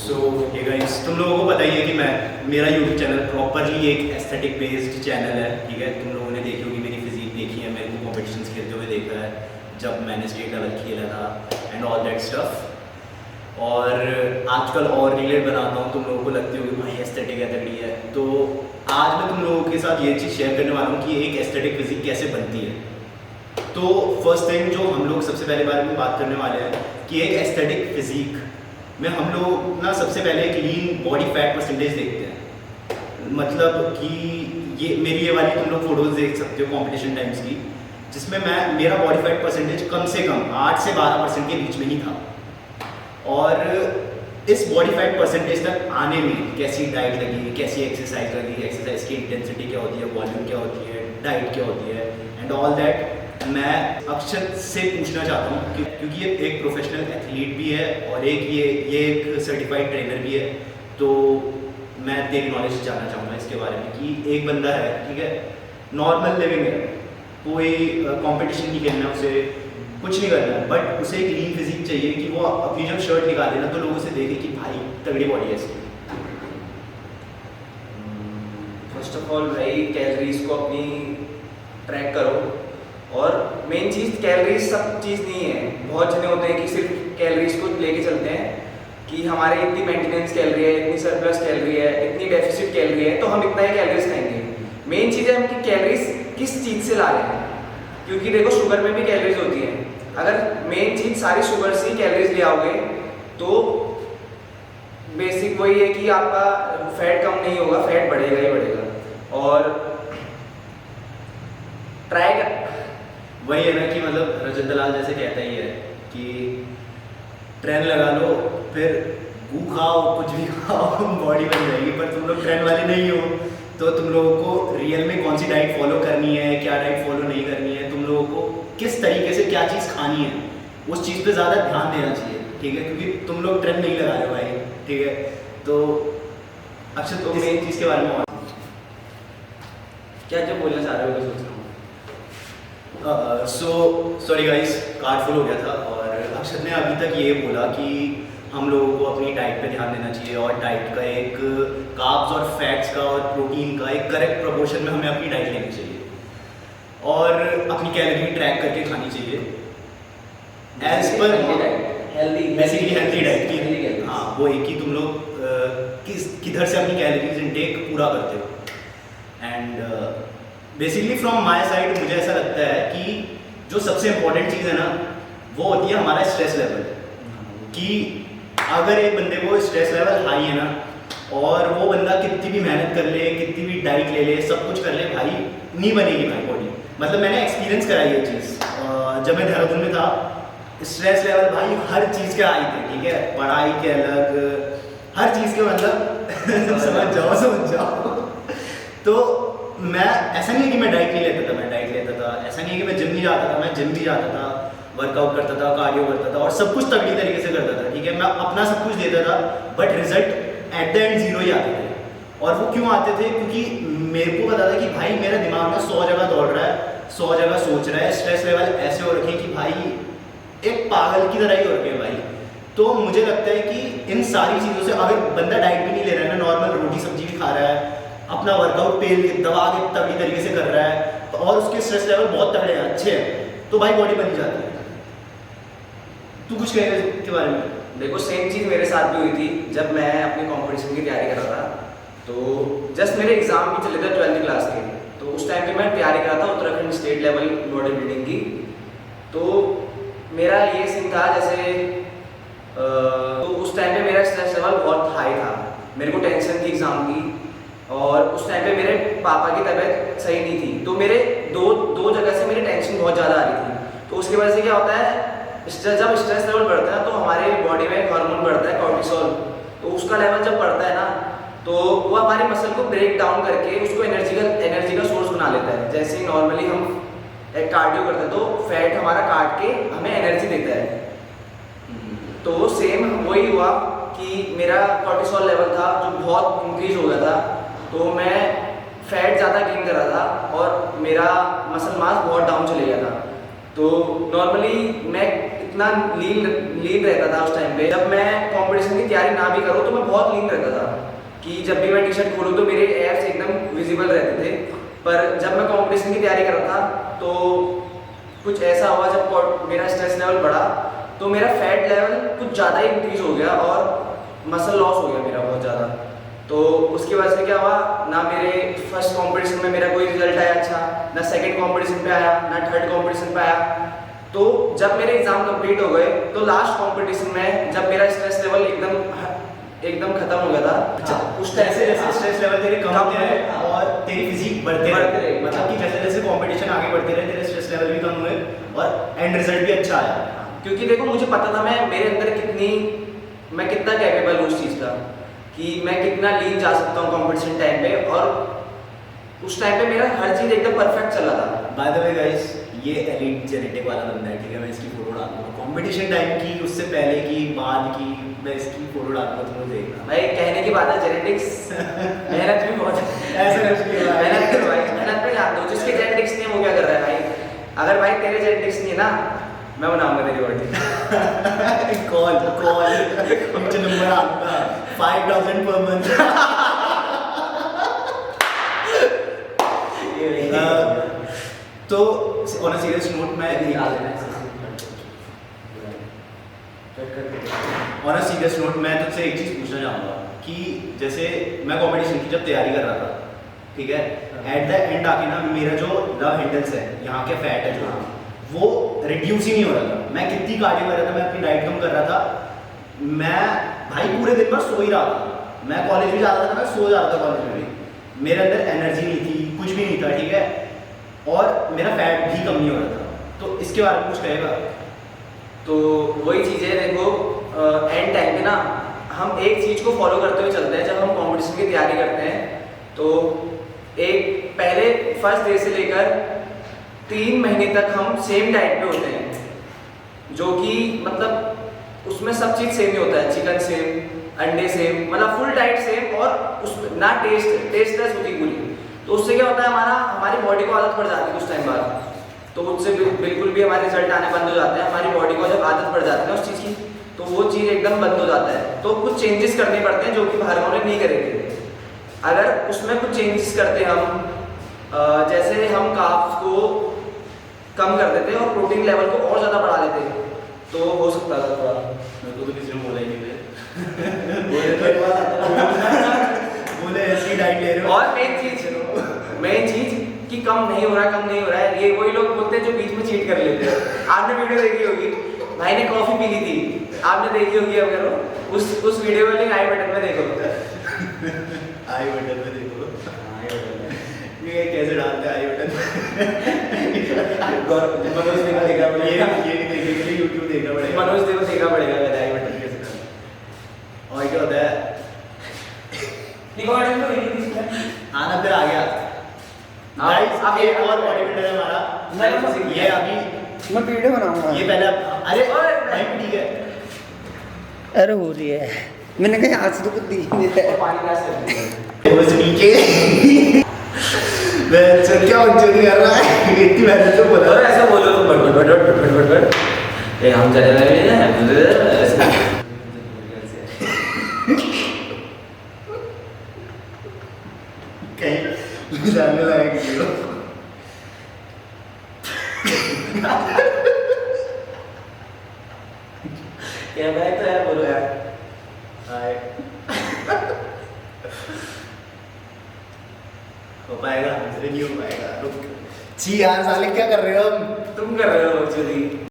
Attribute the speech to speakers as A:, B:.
A: सो hey guys, तुम लोगों को पता ही है कि मेरा यूट्यूब चैनल प्रॉपरली एक एस्थेटिक बेस्ड चैनल है। ठीक है, तुम लोगों ने देखी होगी, मेरी फिजिक देखी है, मेरे को कॉम्पिटिशन्स खेलते हुए देखा है जब मैंने स्टेट लेवल खेला था एंड ऑल दैट स्टफ। और आजकल और रिलेट बनाता हूँ, तुम लोगों को लगती होगी भाई एस्थेटिक है, तगड़ी है। तो आज मैं तुम लोगों के साथ ये चीज़ शेयर करने वाला हूँ कि एक एस्थेटिक फिजिक कैसे बनती है। तो फर्स्ट थिंग जो हम लोग सबसे पहले बारे में बात करने वाले हैं कि एक एस्थेटिक फिजिक में हम लोग ना सबसे पहले एक लीन बॉडी फैट परसेंटेज देखते हैं। मतलब कि ये वाली तुम लोग फोटोज देख सकते हो कॉम्पिटिशन टाइम्स की, जिसमें मेरा बॉडी फैट परसेंटेज कम से कम 8 से 12% के बीच में ही था। और इस बॉडी फैट परसेंटेज तक आने में कैसी डाइट लगी, कैसी एक्सरसाइज लगी, एक्सरसाइज की इंटेंसिटी क्या होती है, वॉल्यूम क्या होती है, डाइट क्या होती है एंड ऑल दैट मैं अक्षत से पूछना चाहता हूँ, क्योंकि ये एक प्रोफेशनल एथलीट भी है और ये एक सर्टिफाइड ट्रेनर भी है। तो मैं तेरी नॉलेज जानना चाहूँगा इसके बारे में कि एक बंदा है, ठीक है, नॉर्मल लिविंग है, कोई कंपटीशन नहीं खेलना, उसे कुछ नहीं करना है, बट उसे एक लीन फिजिक चाहिए कि वो अपनी जब शर्ट निकाले ना तो लोग उसे देखे कि भाई तगड़ी बॉडी है इसकी।
B: फर्स्ट ऑफ ऑल भाई कैलोरीज को अपनी ट्रैक करो। और मेन चीज़ कैलोरीज सब चीज़ नहीं है। बहुत जने होते हैं कि सिर्फ कैलोरीज को लेके चलते हैं कि हमारे इतनी मेंटेनेंस कैलोरी है, इतनी सरप्लस कैलोरी है, इतनी डेफिसिट कैलोरी है, तो हम इतना ही कैलोरीज खाएंगे। मेन चीज़ है हम कि कैलोरीज किस चीज़ से ला रहे हैं, क्योंकि देखो शुगर में भी कैलोरीज होती है। अगर मेन चीज़ सारी शुगर से कैलोरीज ले आओगे तो बेसिक वही है कि आपका फैट कम नहीं होगा, फैट बढ़ेगा ही बढ़ेगा। और ट्राई कर
A: वही है ना कि मतलब रजत दलाल जैसे कहता ही है कि ट्रेन लगा लो, फिर गू खाओ, कुछ भी खाओ, बॉडी बन जाएगी। पर तुम लोग ट्रेन वाले नहीं हो, तो तुम लोगों को रियल में कौन सी डाइट फॉलो करनी है, क्या डाइट फॉलो नहीं करनी है, तुम लोगों को किस तरीके से क्या चीज़ खानी है, उस चीज़ पे ज़्यादा ध्यान देना चाहिए। ठीक है, क्योंकि तुम लोग ट्रेन नहीं लगा रहे हो भाई। ठीक है, तो अच्छा, तो मेन चीज़ के बारे में
B: क्या क्या बोलना चाह रहे हो, सोच रहा हूँ।
A: सॉरी गाइस, कार्ड फुल हो गया था। और अक्षत ने अभी तक ये बोला कि हम लोगों को अपनी डाइट पे ध्यान देना चाहिए और डाइट का एक कार्ब्स और फैट्स का और प्रोटीन का एक करेक्ट प्रोपोर्शन में हमें अपनी डाइट लेनी चाहिए और अपनी कैलोरी ट्रैक करके खानी चाहिए as per
B: healthy,
A: basically healthy diet
B: की।
A: हाँ, वो एक ही तुम लोग किधर से अपनी कैलोरीज इंटेक पूरा करते हो। And basically from my side मुझे ऐसा लगता है कि जो सबसे इम्पोर्टेंट चीज़ है ना, वो होती है हमारा स्ट्रेस लेवल। कि अगर एक बंदे को स्ट्रेस लेवल हाई है ना, और वो बंदा कितनी भी मेहनत कर ले, कितनी भी डाइट ले ले, सब कुछ कर ले, भाई नहीं बनेगी भाई बॉडी। मतलब मैंने एक्सपीरियंस करा ये चीज़ जब मैं देहरादून में था। स्ट्रेस लेवल भाई हर चीज़ के हाई थे, ठीक है, पढ़ाई के अलग, हर चीज़ के मतलब समझ जाओ। तो मैं ऐसा नहीं है कि मैं डाइट नहीं लेता था, मैं डाइट लेता था। ऐसा नहीं है कि मैं जिम नहीं जाता था, मैं जिम भी जाता था, वर्कआउट करता था, कार्डियो करता था और सब कुछ तगड़ी तरीके से करता था। ठीक है, मैं अपना सब कुछ देता था, but result at the end zero ही आते थे। और वो क्यों आते थे? क्योंकि मेरे को पता था कि भाई मेरा दिमाग ना 100 जगह दौड़ रहा है, 100 जगह सोच रहा है, स्ट्रेस लेवल ऐसे हो रखे कि भाई एक पागल की तरह ही हो रखे है भाई। तो मुझे लगता है कि इन सारी चीज़ों से अगर बंदा डाइट भी नहीं ले रहा है ना, नॉर्मल रोटी सब्जी भी खा रहा है, अपना वर्कआउट तेल दबा के तगड़ी तरीके से कर रहा है, तो और उसके स्ट्रेस लेवल बहुत तगड़े हैं, अच्छे हैं, तो भाई बॉडी बनी जाती है। तू कुछ कहेगा इसके बारे में?
B: देखो सेम चीज़ मेरे साथ भी हुई थी जब मैं अपने कंपटीशन की तैयारी कर रहा था। तो जस्ट मेरे एग्जाम भी चले थे 12वीं क्लास के, तो उस टाइम पे मैं तैयारी कर रहा था Uttarakhand state level body building की। तो मेरा ये सीन था जैसे तो उस टाइम पे मेरा स्ट्रेस लेवल बहुत हाई था, मेरे को टेंशन थी एग्ज़ाम की, और उस टाइम पे मेरे पापा की तबीयत सही नहीं थी। तो मेरे दो जगह से मेरी टेंशन बहुत ज़्यादा आ रही थी। तो उसकी वजह से क्या होता है, जब स्ट्रेस लेवल बढ़ता है तो हमारे बॉडी में हार्मोन बढ़ता है कॉर्टिसोल। तो उसका लेवल जब बढ़ता है ना, तो वो हमारी मसल को ब्रेक डाउन करके उसको एनर्जी का सोर्स बना लेता है। जैसे नॉर्मली हम एक कार्डियो करते हैं तो फैट हमारा काट के हमें एनर्जी देता है। तो सेम वही हुआ कि मेरा कॉर्टिसोल लेवल था जो बहुत इंक्रीज हो गया था, तो मैं फैट ज़्यादा गेन कर रहा था और मेरा मसल मास बहुत डाउन चले गया था। तो नॉर्मली मैं इतना लीन लीन रहता था उस टाइम पे। जब मैं कंपटीशन की तैयारी ना भी करूँ तो मैं बहुत लीन रहता था कि जब भी मैं टी शर्ट खोलूँ तो मेरे एब्स एकदम विजिबल रहते थे। पर जब मैं कंपटीशन की तैयारी कर रहा था तो कुछ ऐसा हुआ, जब मेरा स्ट्रेस लेवल बढ़ा तो मेरा फैट लेवल कुछ ज़्यादा ही इंक्रीज हो गया और मसल लॉस हो गया मेरा बहुत ज़्यादा। तो उसकी वजह से क्या हुआ, ना मेरे फर्स्ट कंपटीशन में मेरा कोई रिजल्ट आया अच्छा, ना सेकंड कंपटीशन पे आया, ना थर्ड कंपटीशन पे आया। तो जब मेरे एग्जाम कंप्लीट हो गए तो लास्ट कंपटीशन में जब मेरा स्ट्रेस लेवल एकदम खत्म हो गया था।
A: अच्छा, उस टाइम से जैसे स्ट्रेस लेवल तेरे कम होते रहे और तेरी फिजिक बढ़ते रहे, मतलब कि जैसे जैसे कंपटीशन आगे बढ़ते रहे तेरे स्ट्रेस लेवल भी कम हुए और एंड रिजल्ट भी अच्छा आया।
B: क्योंकि देखो मुझे पता था मैं कितना कैपेबल हूँ उस चीज़ का, कि मैं कितना लीन जा सकता हूँ कंपटीशन टाइम पे। और उस टाइम पे मेरा हर चीज़ एकदम परफेक्ट चल रहा था।
A: बाय द वे गाइस, ये एलीट जेनेटिक वाला बंदा है, ठीक है, मैं इसकी फोटो डालूंगा कंपटीशन टाइम की, उससे पहले की, बाद की, मैं इसकी फोटो डालूंगा, तुम देखना।
B: भाई कहने की बात है, जेनेटिक्स मेहनत भी बहुत है।
A: ऐसा कुछ नहीं है।
B: मेहनत करो भाई, मेहनत पे ध्यान दो। जिसके जेनेटिक्स नहीं है वो क्या कर रहा है भाई? अगर भाई तेरे जेनेटिक्स नहीं है ना, मैं बनाऊंगा तेरी बॉडी।
A: कॉल नीचे नंबर आऊंगा 5000 पर मंथ। तो ऑन अ सीरियस नोट मैं तुझसे एक चीज़ पूछना चाहूँगा कि जैसे मैं कंपटीशन की जब तैयारी कर रहा था, ठीक है, एट द एंड आके ना मेरा जो लव हैंडल्स है, यहाँ के फैट है जो, वो रिड्यूस ही नहीं हो रहा था। मैं कितनी कार्डियो कर रहा था, मैं अपनी डाइट कम कर रहा था, मैं भाई पूरे दिन भर सो ही रहा था। मैं कॉलेज भी जाता था, मैं सो जाता था कॉलेज में भी, मेरे अंदर एनर्जी नहीं थी, कुछ भी नहीं था, ठीक है, और मेरा फैट भी कम नहीं हो रहा था। तो इसके बारे में कुछ कहेगा?
B: तो वही चीज़ है, देखो एंड टाइम पे ना हम एक चीज़ को फॉलो करते हुए चलते हैं। जब हम कंपटीशन की तैयारी करते हैं तो एक पहले फर्स्ट डे से लेकर 3 महीने तक हम सेम डाइट पे होते हैं, जो कि मतलब उसमें सब चीज़ सेम ही होता है, चिकन सेम, अंडे सेम, मतलब फुल डाइट सेम, और उसमें ना टेस्टलेस होती पूरी। तो उससे क्या होता है, हमारी बॉडी को आदत पड़ जाती है कुछ टाइम बाद, तो उससे बिल्कुल भी हमारे रिजल्ट आने बंद हो जाते हैं। हमारी बॉडी को जब आदत पड़ जाती है उस चीज़ की, तो वो चीज़ एकदम बंद हो जाता है। तो कुछ चेंजेस करने पड़ते हैं जो कि बाहर वाले नहीं करेंगे। अगर उसमें कुछ चेंजेस करते हम, जैसे हम कार्ब्स को कम कर देते और प्रोटीन लेवल को और ज़्यादा बढ़ा देते, तो हो सकता था थोड़ा।
A: मेरे को तो किसी ने बोला ही नहीं
B: बोले
A: ऐसी डाइट ले रहे हो।
B: और मेन चीज कि कम नहीं हो रहा है, ये वही लोग बोलते हैं जो बीच में चीट कर लेते हैं। आपने वीडियो देखी होगी, भाई ने कॉफी पी ली थी, आपने देखी होगी, अगर उस वीडियो में लिंक आई बटन में देखो।
A: आई बटन में देखो, ये कैसे डालते हैं आई बटन?
B: मनोज देखो देखा पड़ेगा,
A: ये देखने के लिए यूट्यूब देखना पड़ेगा।
B: मनोज देखो देखा पड़ेगा आई बटन कैसे डालते।
A: और क्या होता है,
B: रिकॉर्डिंग तो हुई थी,
A: आना फिर आ गया।
B: आप
A: एक और बॉडी बिल्डर है हमारा, ये अभी
C: मैं वीडियो बनाऊंगा।
A: ये पहले, अरे भाई ठीक है,
C: अरे हो रही है, मैंने कहा आज तो कुछ दी नहीं है।
B: पानी ग्लास से
A: बस नीचे मैं चल क्या उज्जैन कर रहा है, इतनी मेहनत तो बोला।
B: और ऐसा बोलो तो बट ए हम चले रहे हैं
A: कहीं जानने लायक नहीं हो।
B: क्या भाई, तो यार बोलो यार।
A: हाय हो पाएगा, हमसे नहीं हो पाएगा। रुक छी यार, साले क्या कर रहे हो हम?
B: तुम कर रहे हो एक्चुअली।